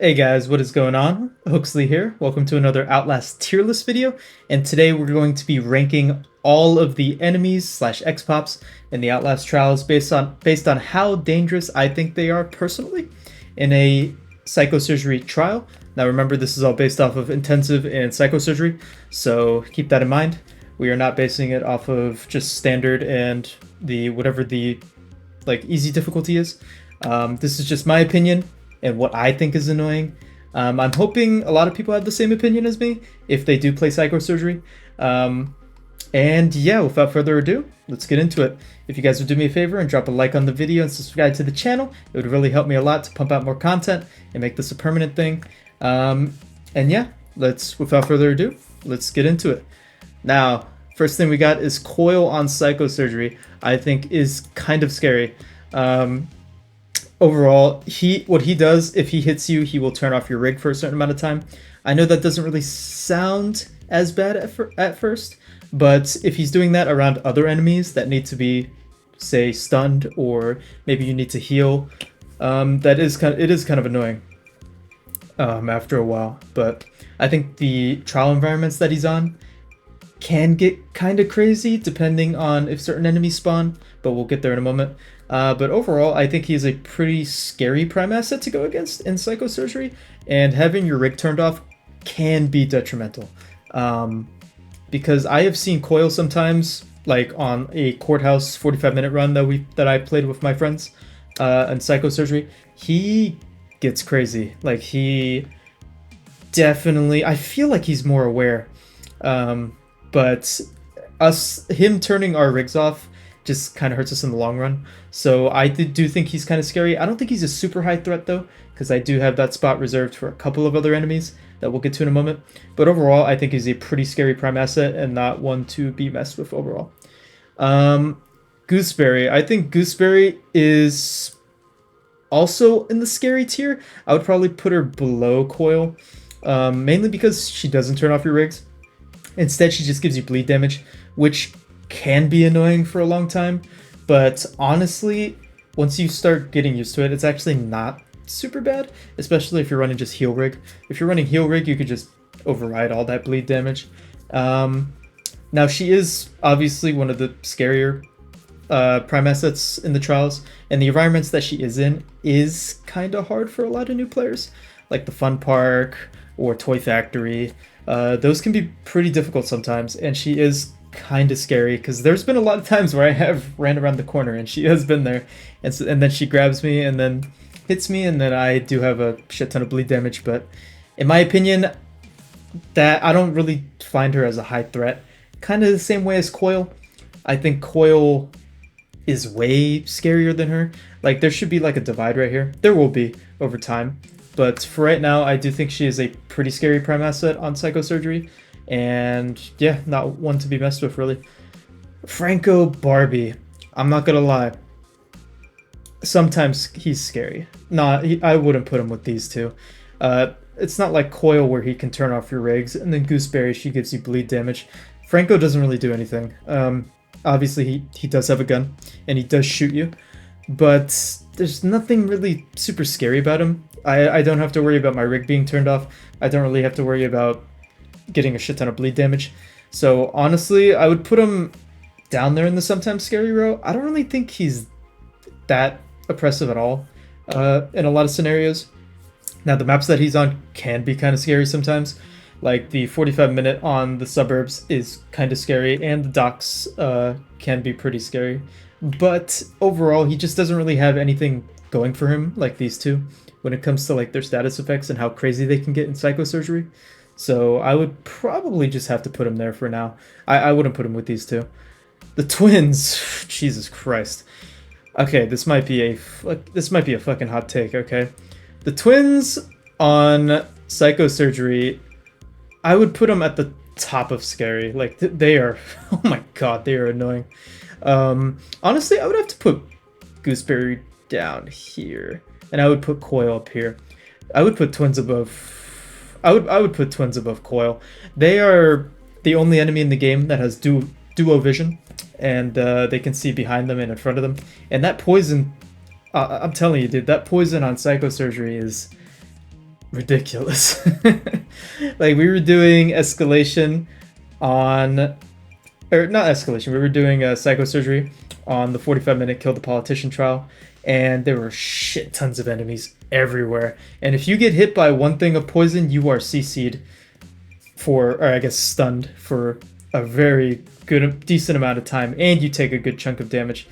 Hey guys, what is going on? Hooksley here. Welcome to another Outlast tier list video, and today we're going to be ranking all of the enemies slash X-Pops in the Outlast trials based on how dangerous I think they are personally in a psychosurgery trial. Now remember, this is all based off of intensive and psychosurgery, so keep that in mind. We are not basing it off of just standard and the whatever the easy difficulty is. This is just my opinion and what I think is annoying. I'm hoping a lot of people have the same opinion as me if they do play psychosurgery. And yeah, without further ado, let's get into it. If you guys would do me a favor and drop a like on the video and subscribe to the channel, it would really help me a lot to pump out more content and make this a permanent thing. And yeah, without further ado, let's get into it. Now, first thing we got is Coil on psychosurgery. I think is kind of scary. Overall, what he does, if he hits you, he will turn off your rig for a certain amount of time. I know that doesn't really sound as bad at first, but if he's doing that around other enemies that need to be, say, stunned, or maybe you need to heal, it is kind of annoying after a while. But I think the trial environments that he's on can get kind of crazy depending on if certain enemies spawn, but we'll get there in a moment. But overall, I think he's a pretty scary prime asset to go against in psychosurgery, and having your rig turned off can be detrimental. Because I have seen Coil sometimes, like on a courthouse 45-minute run that I played with my friends in psychosurgery, he gets crazy. Like he definitely, I feel like he's more aware. But him turning our rigs off just kind of hurts us in the long run. So I do think he's kind of scary. I don't think he's a super high threat though, because I do have that spot reserved for a couple of other enemies that we'll get to in a moment. But overall, I think he's a pretty scary prime asset and not one to be messed with overall. Gooseberry. I think Gooseberry is also in the scary tier. I would probably put her below Coil, mainly because she doesn't turn off your rigs. Instead, she just gives you bleed damage, which can be annoying for a long time. But honestly, once you start getting used to it, it's actually not super bad, especially if you're running just heal rig. If you're running heal rig, you could just override all that bleed damage. Now, she is obviously one of the scarier prime assets in the trials, and the environments that she is in is kind of hard for a lot of new players, like the fun park or toy factory. Those can be pretty difficult sometimes, and she is kind of scary because there's been a lot of times where I have ran around the corner and she has been there, and then she grabs me and then hits me, and then I do have a shit ton of bleed damage. But in my opinion, that I don't really find her as a high threat. Kind of the same way as Coil. I think Coil is way scarier than her. Like there should be like a divide right here. There will be over time. But for right now, I do think she is a pretty scary prime asset on psychosurgery. And yeah, not one to be messed with, really. Franco Barbie. I'm not gonna lie. Sometimes he's scary. I wouldn't put him with these two. It's not like Coil where he can turn off your rigs, and then Gooseberry, she gives you bleed damage. Franco doesn't really do anything. Obviously, he does have a gun, and he does shoot you. But there's nothing really super scary about him. I don't have to worry about my rig being turned off. I don't really have to worry about getting a shit ton of bleed damage. So honestly, I would put him down there in the sometimes scary row. I don't really think he's that oppressive at all in a lot of scenarios. Now, the maps that he's on can be kind of scary sometimes. Like the 45-minute on the suburbs is kind of scary, and the docks can be pretty scary. But overall, he just doesn't really have anything going for him like these two when it comes to like their status effects and how crazy they can get in psychosurgery. So I would probably just have to put him there for now. I wouldn't put him with these two. The twins, Jesus Christ. Okay, this might be a fucking hot take. Okay, the twins on psychosurgery, I would put them at the top of scary. Like they are, oh my god, they are annoying. Honestly, I would have to put Gooseberry down here, and I would put Coil up here. I would put twins above. I would put twins above Coil. They are the only enemy in the game that has duo vision, and they can see behind them and in front of them. And that poison, I'm telling you, dude, that poison on psychosurgery is ridiculous. Like we were doing escalation on, or not escalation, we were doing a psychosurgery on the 45-minute kill the politician trial, and there were shit tons of enemies everywhere. And if you get hit by one thing of poison, you are CC'd for, or I guess stunned for a very good, decent amount of time, and you take a good chunk of damage.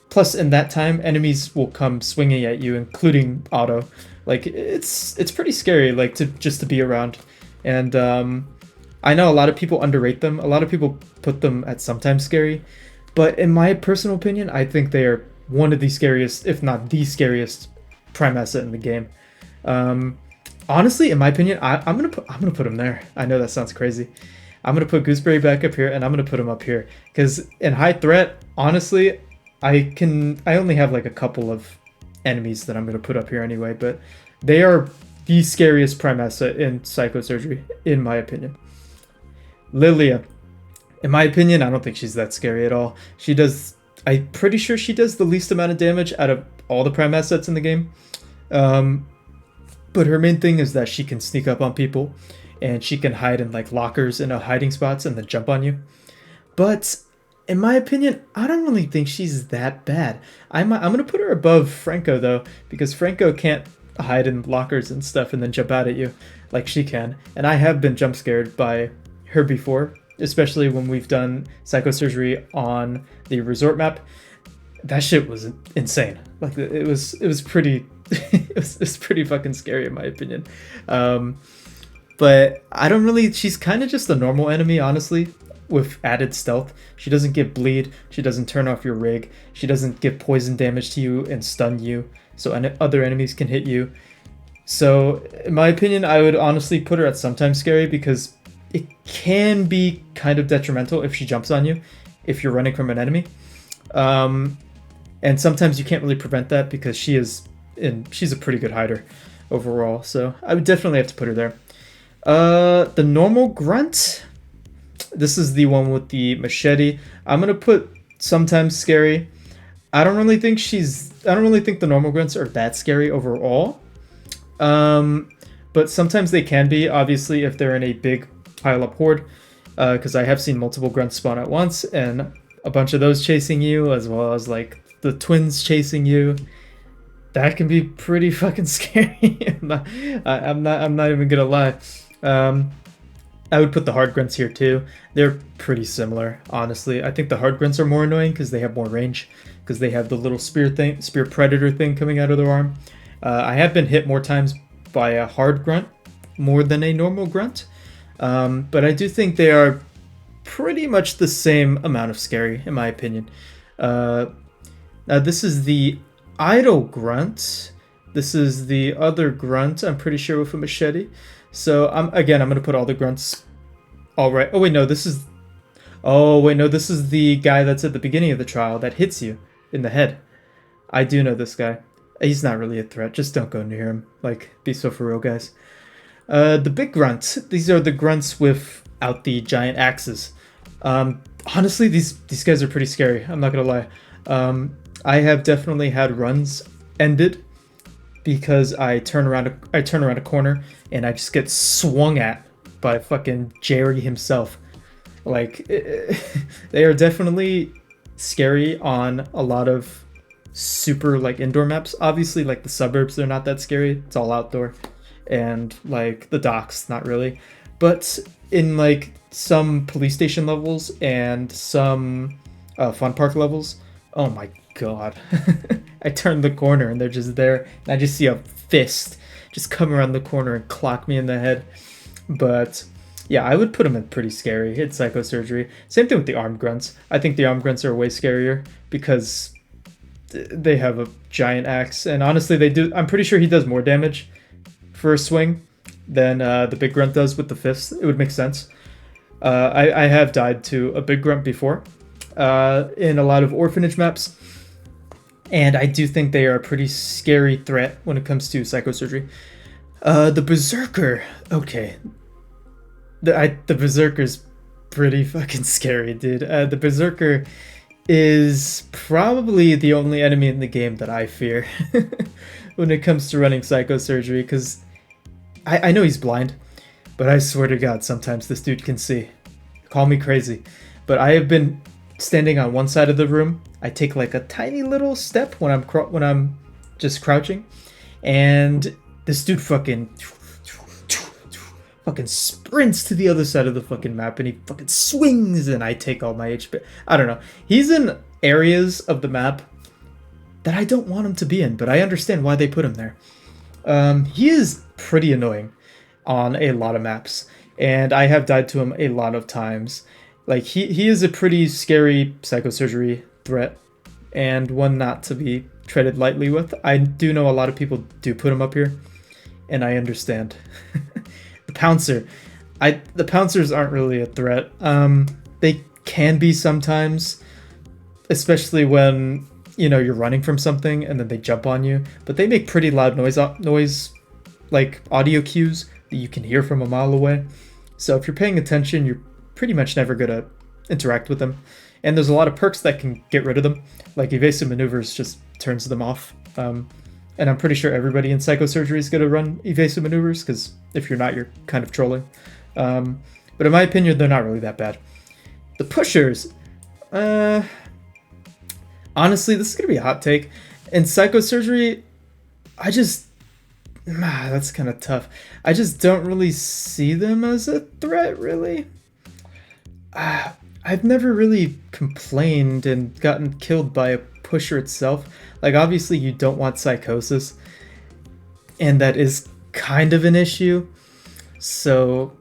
Plus, in that time, enemies will come swinging at you, including auto. Like it's pretty scary, like to be around. And I know a lot of people underrate them. A lot of people put them at sometimes scary, but in my personal opinion, I think they are one of the scariest, if not the scariest, prime asset in the game. Honestly, in my opinion, I'm gonna put him there. I know that sounds crazy. I'm gonna put Gooseberry back up here, and I'm gonna put him up here because in high threat, honestly, I only have like a couple of enemies that I'm gonna put up here anyway, but they are the scariest prime asset in psychosurgery, in my opinion. Lilia, in my opinion, I don't think she's that scary at all. She does, I'm pretty sure she does the least amount of damage out of all the prime assets in the game. But her main thing is that she can sneak up on people, and she can hide in like lockers and hiding spots and then jump on you. But in my opinion, I don't really think she's that bad. I'm gonna put her above Franco though, because Franco can't hide in lockers and stuff and then jump out at you like she can. And I have been jump scared by her before, especially when we've done psychosurgery on the resort map. That shit was insane. Like it was pretty it was pretty fucking scary in my opinion. But I don't really, she's kind of just a normal enemy, honestly, with added stealth. She doesn't get bleed, she doesn't turn off your rig, she doesn't give poison damage to you and stun you, so other enemies can hit you. So in my opinion, I would honestly put her at sometimes scary because it can be kind of detrimental if she jumps on you, if you're running from an enemy. And sometimes you can't really prevent that because she's a pretty good hider overall, so I would definitely have to put her there. The normal grunt, this is the one with the machete. I'm gonna put sometimes scary. I don't really think the normal grunts are that scary overall. But sometimes they can be, obviously, if they're in a big pile up horde, because I have seen multiple grunts spawn at once and a bunch of those chasing you, as well as like the twins chasing you. That can be pretty fucking scary. I'm not even gonna lie. I would put the hard grunts here too. They're pretty similar, honestly. I think the hard grunts are more annoying because they have more range, because they have the little spear predator thing coming out of their arm. I have been hit more times by a hard grunt more than a normal grunt, but I do think they are pretty much the same amount of scary, in my opinion. Now this is the idle grunt. This is the other grunt, I'm pretty sure, with a machete. So I'm gonna put all the grunts. All right. Oh wait, no, this is the guy that's at the beginning of the trial that hits you in the head. I do know this guy. He's not really a threat. Just don't go near him. Like, be so for real, guys. The big grunts. These are the grunts without the giant axes. Honestly, these guys are pretty scary. I'm not gonna lie. I have definitely had runs ended because I turn around a corner and I just get swung at by fucking Jerry himself. Like, they are definitely scary on a lot of super like indoor maps. Obviously, like the suburbs, they're not that scary. It's all outdoor, and like the docks, not really. But in like some police station levels and some fun park levels, oh my god. I turn the corner and they're just there, and I just see a fist just come around the corner and clock me in the head. But yeah, I would put them in pretty scary. It's psychosurgery. Same thing with the armed grunts. I think the armed grunts are way scarier because they have a giant axe, and honestly, they do. I'm pretty sure he does more damage for a swing than the big grunt does with the fists. It would make sense. I have died to a big grunt before in a lot of orphanage maps, and I do think they are a pretty scary threat when it comes to psychosurgery. The berserker, okay. The berserker's pretty fucking scary, dude. The berserker is probably the only enemy in the game that I fear when it comes to running psychosurgery, because I know he's blind, but I swear to God, sometimes this dude can see. Call me crazy, but I have been standing on one side of the room. I take like a tiny little step when I'm just crouching, and this dude fucking sprints to the other side of the fucking map, and he fucking swings, and I take all my HP. I don't know. He's in areas of the map that I don't want him to be in, but I understand why they put him there. He is pretty annoying on a lot of maps, and I have died to him a lot of times. Like, he is a pretty scary psychosurgery threat, and one not to be treaded lightly with. I do know a lot of people do put him up here, and I understand. The Pouncer. The Pouncers aren't really a threat. They can be sometimes, especially when, you know, you're running from something and then they jump on you, but they make pretty loud noise like audio cues that you can hear from a mile away. So if you're paying attention, you're pretty much never gonna interact with them. And there's a lot of perks that can get rid of them, like evasive maneuvers just turns them off. And I'm pretty sure everybody in psychosurgery is gonna run evasive maneuvers, because if you're not, you're kind of trolling. But in my opinion, they're not really that bad. The pushers, honestly, this is gonna be a hot take. In psychosurgery, that's kind of tough. I just don't really see them as a threat, really. I've never really complained and gotten killed by a pusher itself. Like, obviously you don't want psychosis, and that is kind of an issue. So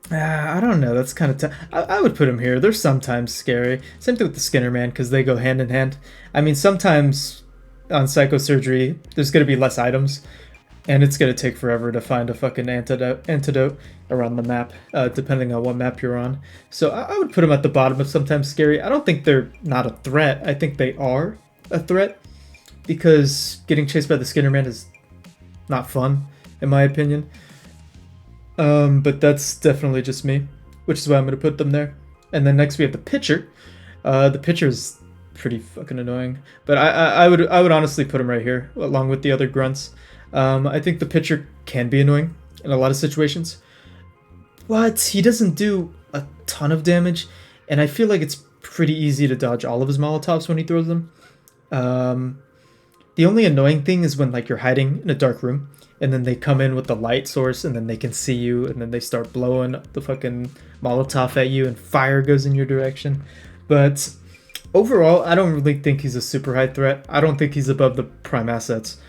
I don't know, that's kind of tough. I would put them here. They're sometimes scary. Same thing with the Skinner Man, because they go hand in hand. I mean, sometimes on psychosurgery there's going to be less items, and it's going to take forever to find a fucking antidote around the map, depending on what map you're on. So I would put them at the bottom of sometimes scary. I don't think they're not a threat. I think they are a threat, because getting chased by the Skinner Man is not fun, in my opinion. But that's definitely just me, which is why I'm going to put them there. And then next we have the Pitcher. The Pitcher is pretty fucking annoying, but I would honestly put him right here along with the other grunts. I think the Pitcher can be annoying in a lot of situations, but he doesn't do a ton of damage, and I feel like it's pretty easy to dodge all of his Molotovs when he throws them. The only annoying thing is when, like, you're hiding in a dark room, and then they come in with the light source, and then they can see you, and then they start blowing the fucking Molotov at you, and fire goes in your direction. But overall, I don't really think he's a super high threat. I don't think he's above the prime assets,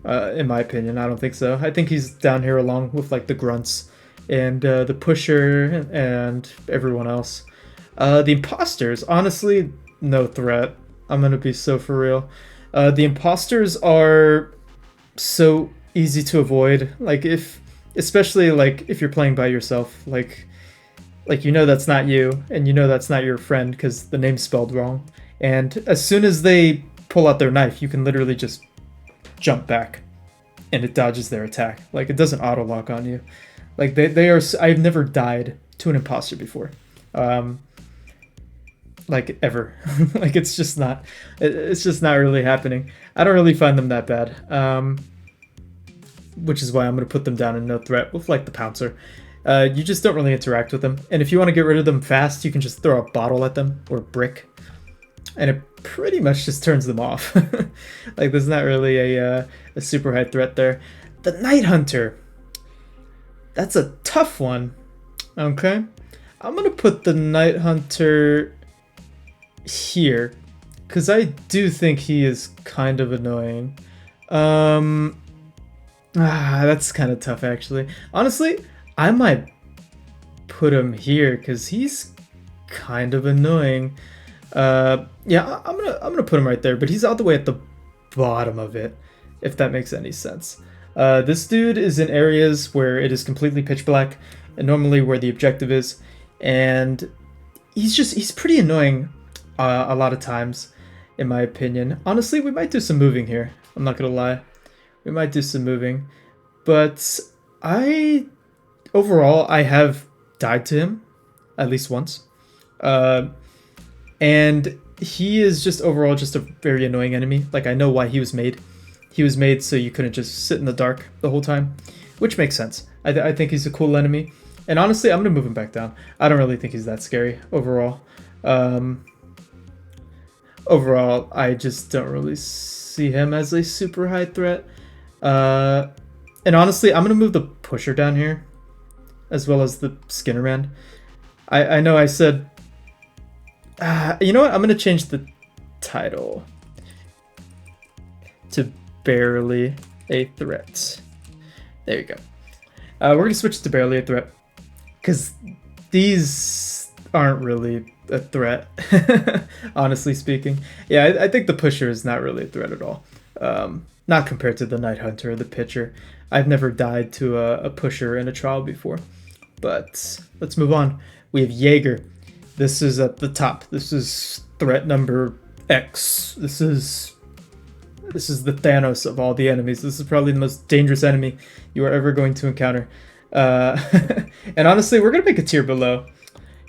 in my opinion. I don't think so. I think he's down here along with, like, the grunts and the pusher and everyone else. The imposters, honestly, no threat. I'm gonna be so for real. The imposters are so easy to avoid. Like, especially like if you're playing by yourself, like you know that's not you, and you know that's not your friend because the name's spelled wrong. And as soon as they pull out their knife, you can literally just jump back, and it dodges their attack. Like, it doesn't auto lock on you. Like, they are. I've never died to an imposter before. Like, ever. Like, it's just not really happening. I don't really find them that bad, which is why I'm going to put them down in no threat with, like, the Pouncer. You just don't really interact with them, and if you want to get rid of them fast, you can just throw a bottle at them or a brick, and it pretty much just turns them off. Like, there's not really a super high threat there. The Night Hunter, that's a tough one. Okay, I'm gonna put the Night Hunter here, because I do think he is kind of annoying. That's kind of tough, actually. Honestly, I might put him here because he's kind of annoying. Yeah, I'm gonna put him right there, but he's all the way at the bottom of it, if that makes any sense. This dude is in areas where it is completely pitch black, and normally where the objective is, and he's pretty annoying a lot of times, in my opinion. Honestly, we might do some moving here. I'm not gonna lie, we might do some moving, but overall I have died to him at least once, and he is just overall just a very annoying enemy. Like, I know why he was made. he was made so you couldn't just sit in the dark the whole time, which makes sense. I think he's a cool enemy. And honestly, I'm going to move him back down. I don't really think he's that scary overall. Overall, I just don't really see him as a super high threat. And honestly, I'm going to move the pusher down here, as well as the Skinnerman. I know I said... you know what? I'm going to change the title to barely a threat. There you go. We're going to switch to barely a threat, because these aren't really a threat, honestly speaking. Yeah, I think the pusher is not really a threat at all. Not compared to the Night Hunter or the pitcher. I've never died to a pusher in a trial before. But let's move on. We have Jaeger. This is at the top. This is threat number X. This is the Thanos of all the enemies. This is probably the most dangerous enemy you are ever going to encounter. And honestly, we're going to make a tier below.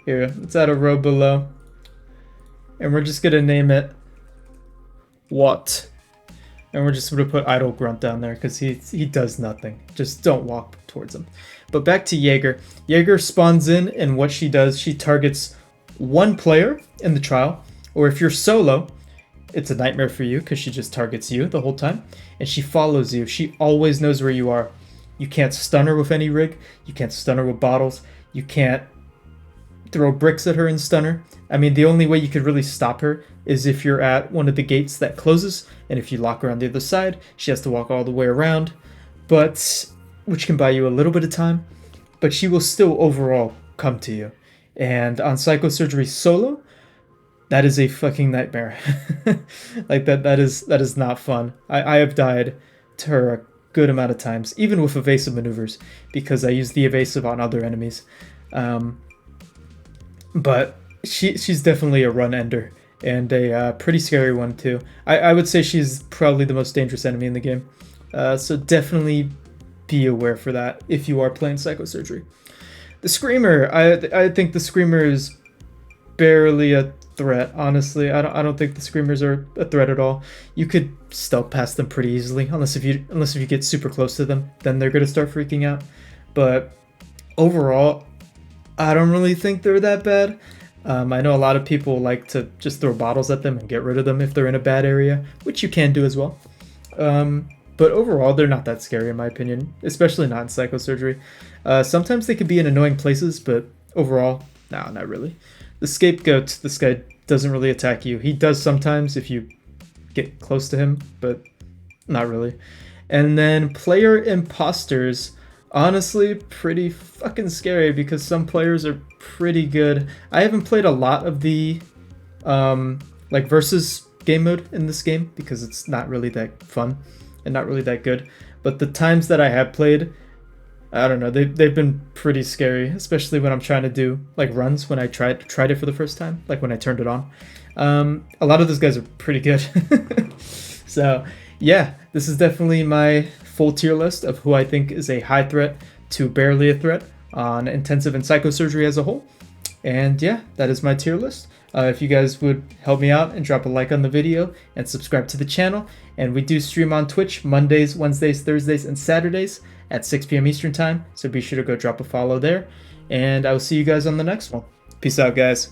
Here, let's add a row below. And we're just going to name it What. And we're just going to put Idle Grunt down there because he does nothing. Just don't walk towards him. But back to Jaeger. Jaeger spawns in, and what she does, she targets one player in the trial. Or if you're solo, it's a nightmare for you because she just targets you the whole time. And she follows you. She always knows where you are. You can't stun her with any rig. You can't stun her with bottles. You can't throw bricks at her and stun her. I mean, the only way you could really stop her is if you're at one of the gates that closes, and if you lock her on the other side, she has to walk all the way around, but which can buy you a little bit of time, but she will still overall come to you. And on Psychosurgery solo, that is a fucking nightmare. Like that is not fun. I have died to her a good amount of times, even with evasive maneuvers, because I use the evasive on other enemies. But she's definitely a run ender, and a pretty scary one too. I would say she's probably the most dangerous enemy in the game. So definitely be aware for that if you are playing Psychosurgery. The Screamer, I think the Screamer is barely a threat, honestly. I don't think the Screamers are a threat at all. You could stealth past them pretty easily, unless if you get super close to them, then they're gonna start freaking out. But overall, I don't really think they're that bad. I know a lot of people like to just throw bottles at them and get rid of them if they're in a bad area, which you can do as well. But overall, they're not that scary in my opinion, especially not in Psychosurgery. Sometimes they could be in annoying places, but overall, no, not really. The Scapegoat, this guy doesn't really attack you. He does sometimes if you get close to him, but not really. And then Player Imposters, honestly, pretty fucking scary because some players are pretty good. I haven't played a lot of the like versus game mode in this game because it's not really that fun and not really that good. But the times that I have played, I don't know, they've been pretty scary, especially when I'm trying to do like runs when I tried it for the first time, like when I turned it on. A lot of those guys are pretty good. So yeah, this is definitely my full tier list of who I think is a high threat to barely a threat on intensive and Psychosurgery as a whole. And yeah, that is my tier list. If you guys would help me out and drop a like on the video and subscribe to the channel. And we do stream on Twitch Mondays, Wednesdays, Thursdays, and Saturdays at 6 p.m. Eastern time. So be sure to go drop a follow there. And I will see you guys on the next one. Peace out, guys.